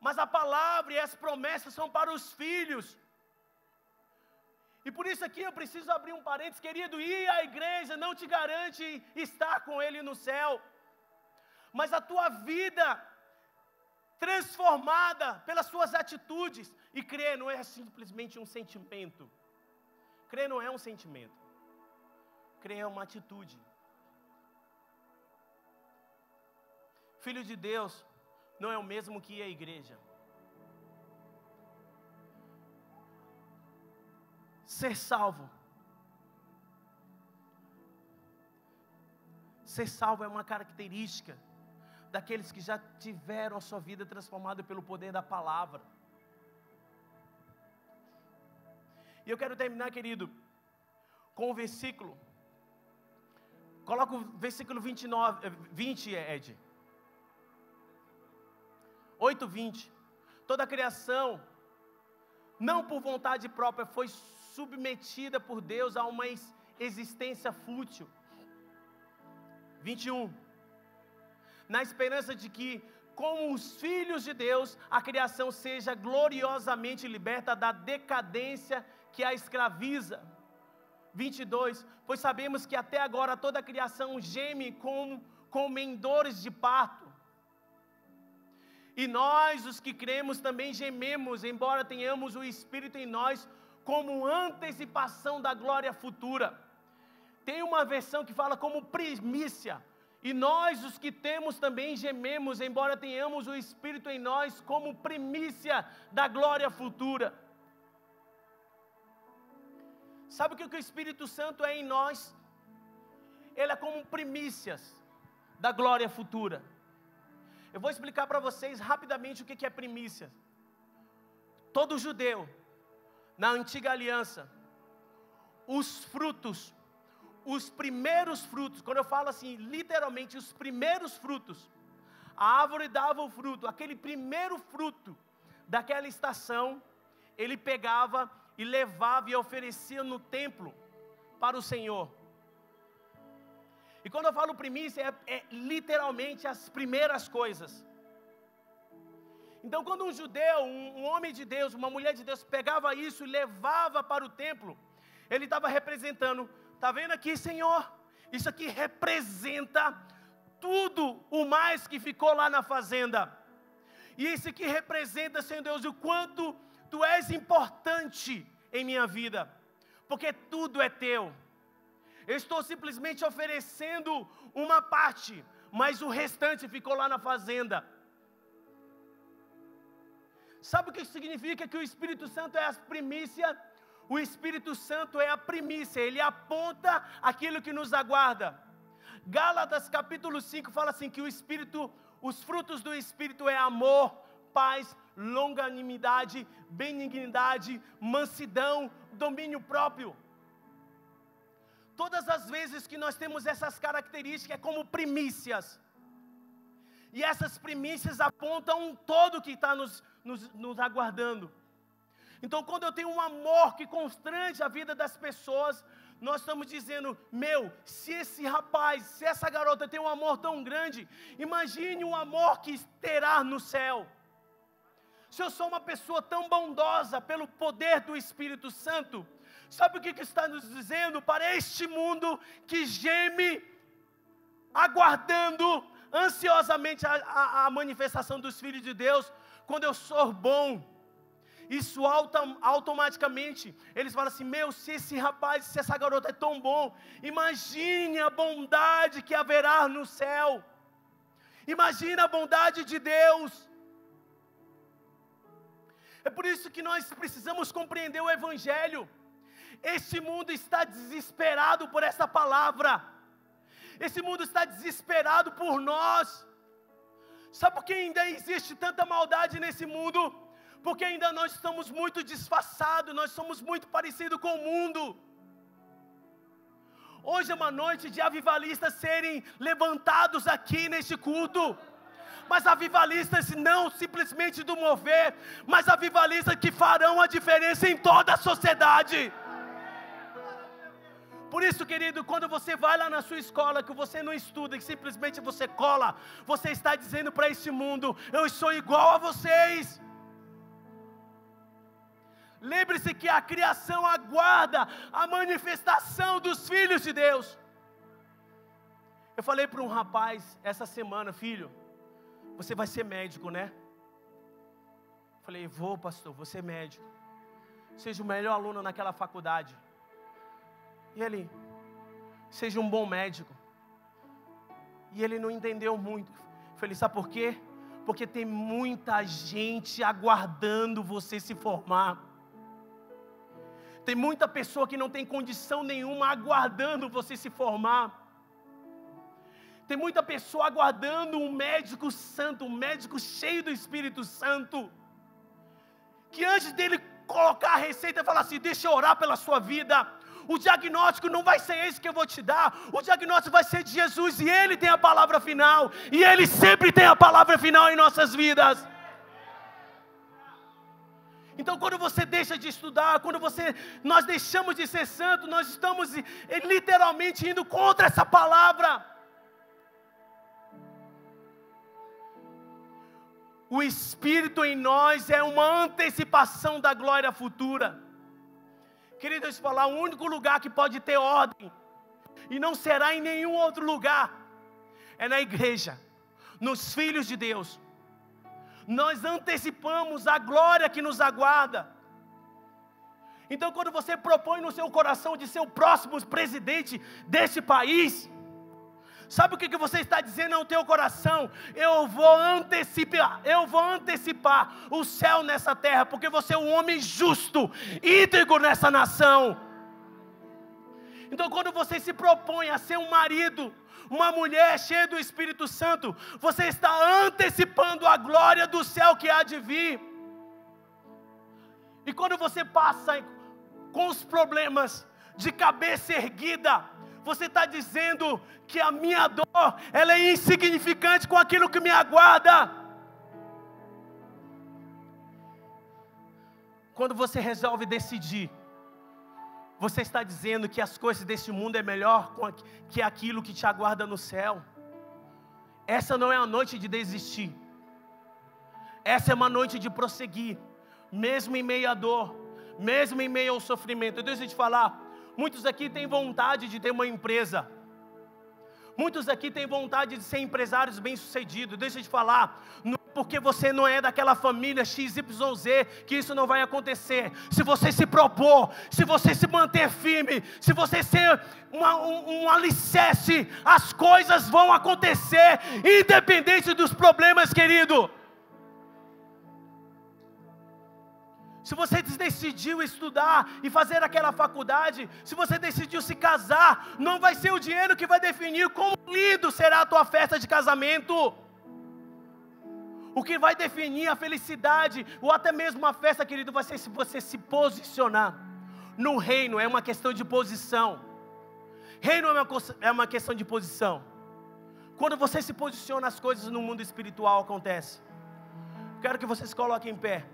Mas a palavra e as promessas são para os filhos. E por isso aqui eu preciso abrir um parênteses, querido. Ir à igreja não te garante estar com Ele no céu. Mas a tua vida transformada pelas suas atitudes. E crer não é simplesmente um sentimento. Crer não é um sentimento. Crer é uma atitude. Filho de Deus não é o mesmo que ir à igreja. Ser salvo. Ser salvo é uma característica daqueles que já tiveram a sua vida transformada pelo poder da palavra. E eu quero terminar, querido, com o versículo. Coloca o versículo 20, Ed. 8:20. Toda a criação, não por vontade própria, foi submetida por Deus a uma existência fútil. 21. Na esperança de que, como os filhos de Deus, a criação seja gloriosamente liberta da decadência que a escraviza. 22. Pois sabemos que até agora toda a criação geme com dores de parto. E nós, os que cremos, também gememos, embora tenhamos o Espírito em nós, como antecipação da glória futura. Tem uma versão que fala como primícia. E nós, os que temos, também gememos, embora tenhamos o Espírito em nós, como primícia da glória futura. Sabe o que o Espírito Santo é em nós? Ele é como primícias da glória futura. Eu vou explicar para vocês rapidamente o que é primícia. Todo judeu, na antiga aliança, os frutos, os primeiros frutos, quando eu falo assim, literalmente os primeiros frutos, a árvore dava o fruto, aquele primeiro fruto daquela estação, ele pegava e levava e oferecia no templo para o Senhor. E quando eu falo primícia, é literalmente as primeiras coisas. Então quando um judeu, um homem de Deus, uma mulher de Deus, pegava isso e levava para o templo, ele estava representando, está vendo aqui, Senhor? Isso aqui representa tudo o mais que ficou lá na fazenda. E isso aqui representa, Senhor Deus, o quanto Tu és importante em minha vida, porque tudo é Teu. Eu estou simplesmente oferecendo uma parte, mas o restante ficou lá na fazenda. Sabe o que significa que o Espírito Santo é a primícia? O Espírito Santo é a primícia, ele aponta aquilo que nos aguarda. Gálatas capítulo 5 fala assim que os frutos do Espírito é amor, paz, longanimidade, benignidade, mansidão, domínio próprio. Todas as vezes que nós temos essas características é como primícias. E essas primícias apontam um todo que está nos aguardando. Então, quando eu tenho um amor que constrange a vida das pessoas, nós estamos dizendo, se esse rapaz, se essa garota tem um amor tão grande, imagine o amor que terá no céu. Se eu sou uma pessoa tão bondosa pelo poder do Espírito Santo, sabe o que está nos dizendo? Para este mundo que geme, aguardando ansiosamente a manifestação dos filhos de Deus, quando eu sou bom, isso automaticamente, eles falam assim, se esse rapaz, se essa garota é tão bom, imagine a bondade que haverá no céu, imagine a bondade de Deus. É por isso que nós precisamos compreender o Evangelho. Este mundo está desesperado por essa palavra, esse mundo está desesperado por nós. Sabe por que ainda existe tanta maldade nesse mundo? Porque ainda nós estamos muito disfarçados, nós somos muito parecidos com o mundo. Hoje é uma noite de avivalistas serem levantados aqui neste culto. Mas avivalistas não simplesmente do mover, mas avivalistas que farão a diferença em toda a sociedade. Por isso, querido, quando você vai lá na sua escola, que você não estuda, que simplesmente você cola, você está dizendo para esse mundo, eu sou igual a vocês. Lembre-se que a criação aguarda a manifestação dos filhos de Deus. Eu falei para um rapaz essa semana, filho, você vai ser médico, né? Eu falei, vou, pastor, vou ser médico. Seja o melhor aluno naquela faculdade. E ele, seja um bom médico. E ele não entendeu muito. Eu falei, sabe por quê? Porque tem muita gente aguardando você se formar. Tem muita pessoa que não tem condição nenhuma aguardando você se formar. Tem muita pessoa aguardando um médico santo, um médico cheio do Espírito Santo, que antes dele colocar a receita, falar assim, deixa eu orar pela sua vida. O diagnóstico não vai ser esse que eu vou te dar, o diagnóstico vai ser de Jesus, e Ele tem a palavra final, e Ele sempre tem a palavra final em nossas vidas. Então, quando você deixa de estudar, quando nós deixamos de ser santo, nós estamos literalmente indo contra essa palavra. O Espírito em nós é uma antecipação da glória futura. Querido, deixa eu falar, o único lugar que pode ter ordem, e não será em nenhum outro lugar, é na igreja, nos filhos de Deus. Nós antecipamos a glória que nos aguarda. Então, quando você propõe no seu coração de ser o próximo presidente desse país, sabe o que você está dizendo ao teu coração? Eu vou antecipar o céu nessa terra, porque você é um homem justo, íntegro nessa nação. Então, quando você se propõe a ser um marido, uma mulher cheia do Espírito Santo, você está antecipando a glória do céu que há de vir. E quando você passa com os problemas de cabeça erguida, você está dizendo que a minha dor, ela é insignificante com aquilo que me aguarda. Quando você resolve decidir, você está dizendo que as coisas desse mundo é melhor que aquilo que te aguarda no céu. Essa não é a noite de desistir. Essa é uma noite de prosseguir, mesmo em meio à dor, mesmo em meio ao sofrimento. Deixa eu te falar, muitos aqui têm vontade de ter uma empresa. Muitos aqui têm vontade de ser empresários bem-sucedidos. Deixa eu te falar, no porque você não é daquela família XYZ, que isso não vai acontecer. Se você se propor, se você se manter firme, se você ser um alicerce, as coisas vão acontecer, independente dos problemas, querido. Se você decidiu estudar e fazer aquela faculdade, se você decidiu se casar, não vai ser o dinheiro que vai definir como lindo será a tua festa de casamento. O que vai definir a felicidade, ou até mesmo a festa, querido, vai ser se você se posicionar. No reino é uma questão de posição. Reino é uma questão de posição. Quando você se posiciona, as coisas no mundo espiritual acontecem. Quero que vocês coloquem em pé.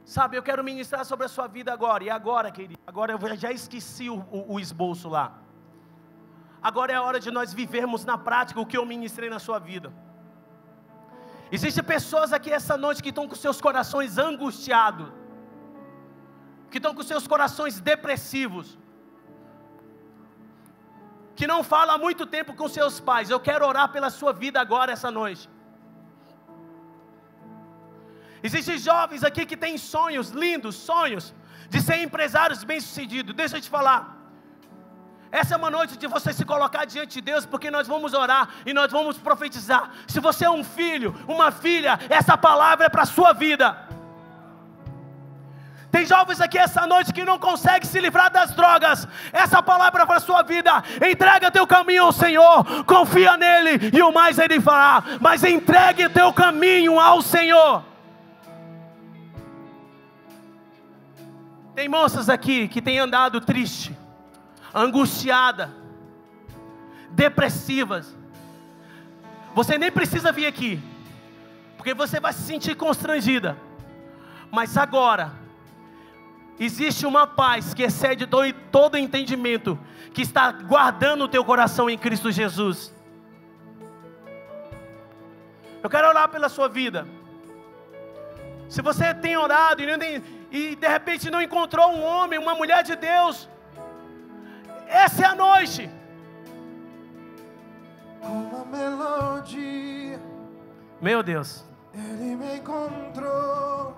Sabe, eu quero ministrar sobre a sua vida agora. E agora, querido, agora eu já esqueci o esboço lá. Agora é a hora de nós vivermos na prática o que eu ministrei na sua vida. Existem pessoas aqui essa noite que estão com seus corações angustiados, que estão com seus corações depressivos, que não falam há muito tempo com seus pais. Eu quero orar pela sua vida agora, essa noite. Existem jovens aqui que têm sonhos lindos, sonhos de ser empresários bem-sucedidos. Deixa eu te falar. Essa é uma noite de você se colocar diante de Deus, porque nós vamos orar e nós vamos profetizar. Se você é um filho, uma filha, essa palavra é para a sua vida. Tem jovens aqui essa noite que não conseguem se livrar das drogas. Essa palavra é para a sua vida. Entrega teu caminho ao Senhor, confia nele e o mais Ele fará. Mas entregue teu caminho ao Senhor. Tem moças aqui que têm andado triste, angustiada, depressivas. Você nem precisa vir aqui, porque você vai se sentir constrangida. Mas agora, existe uma paz que excede todo entendimento, que está guardando o teu coração em Cristo Jesus. Eu quero orar pela sua vida. Se você tem orado e de repente não encontrou um homem, uma mulher de Deus, essa é a noite. Uma melodia, meu Deus, Ele me encontrou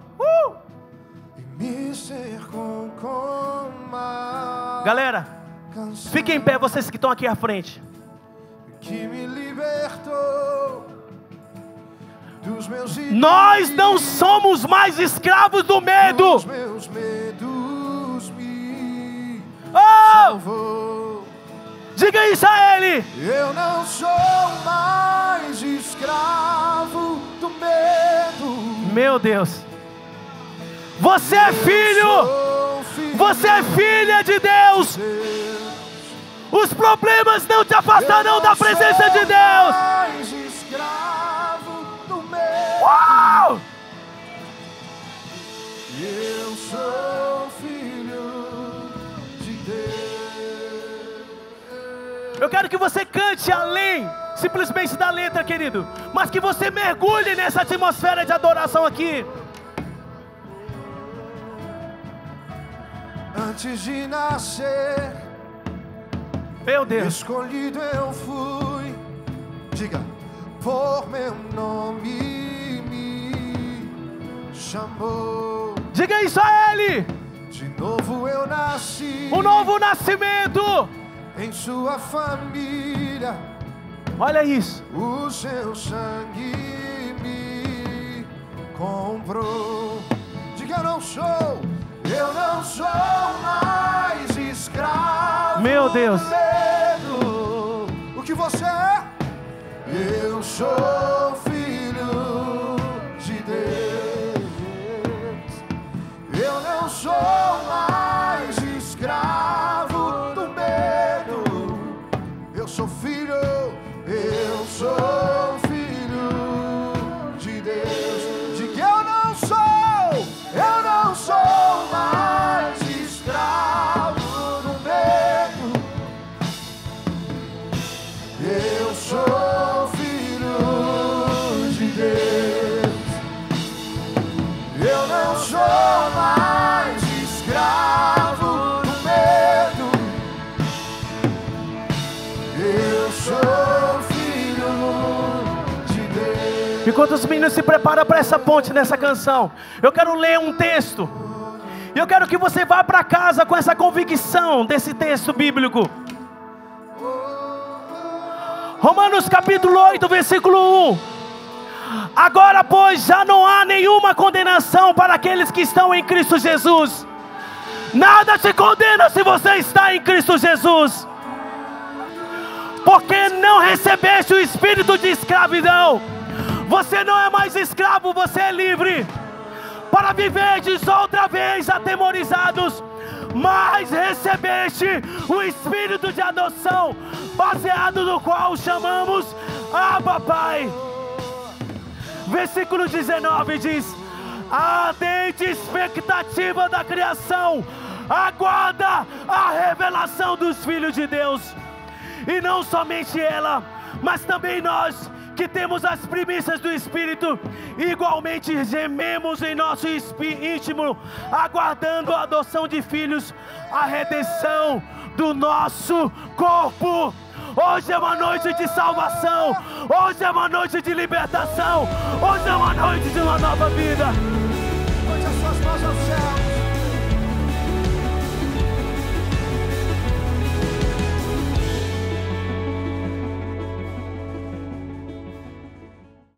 e me cercou com uma galera, canção fiquem em pé, vocês que estão aqui à frente. que me libertou dos meus Nós não somos mais escravos do medo. Os meus medos me Oh! salvou. Diga isso a Ele. Eu não sou mais escravo do medo. Meu Deus, você é filho. Sou filho Você é filha de Deus. de Deus. Os problemas não te afastarão da presença de Deus. Mais escravo do medo. Uau! Eu sou filho de Deus. Eu quero que você cante além simplesmente da letra, querido, mas que você mergulhe nessa atmosfera de adoração aqui. Antes de nascer, Meu Deus, escolhido eu fui. Diga, por meu nome me chamou. diga isso a Ele. De novo eu nasci. Um novo nascimento. Em sua família. Olha isso. O seu sangue me comprou. Diga, eu não sou mais escravo. Meu Deus. do medo. O que você é? Eu sou filho de Deus. Eu não sou mais escravo do medo. Eu sou filho. Eu sou filho de Deus. De que eu não sou mais escravo do medo. Eu sou filho Enquanto os meninos se preparam para essa ponte nessa canção, eu quero ler um texto. E eu quero que você vá para casa com essa convicção desse texto bíblico. Romanos capítulo 8, versículo 1. Agora, pois, já não há nenhuma condenação para aqueles que estão em Cristo Jesus. Nada te condena se você está em Cristo Jesus. Porque não recebeste o espírito de escravidão. Você não é mais escravo, você é livre. Para viverdes outra vez atemorizados. Mas recebeste o espírito de adoção, baseado no qual chamamos Abba Pai. Versículo 19 diz: a ardente expectativa da criação aguarda a revelação dos filhos de Deus. E não somente ela, mas também nós, que temos as primícias do Espírito, igualmente gememos em nosso íntimo, aguardando a adoção de filhos, a redenção do nosso corpo. Hoje é uma noite de salvação, hoje é uma noite de libertação, hoje é uma noite de uma nova vida.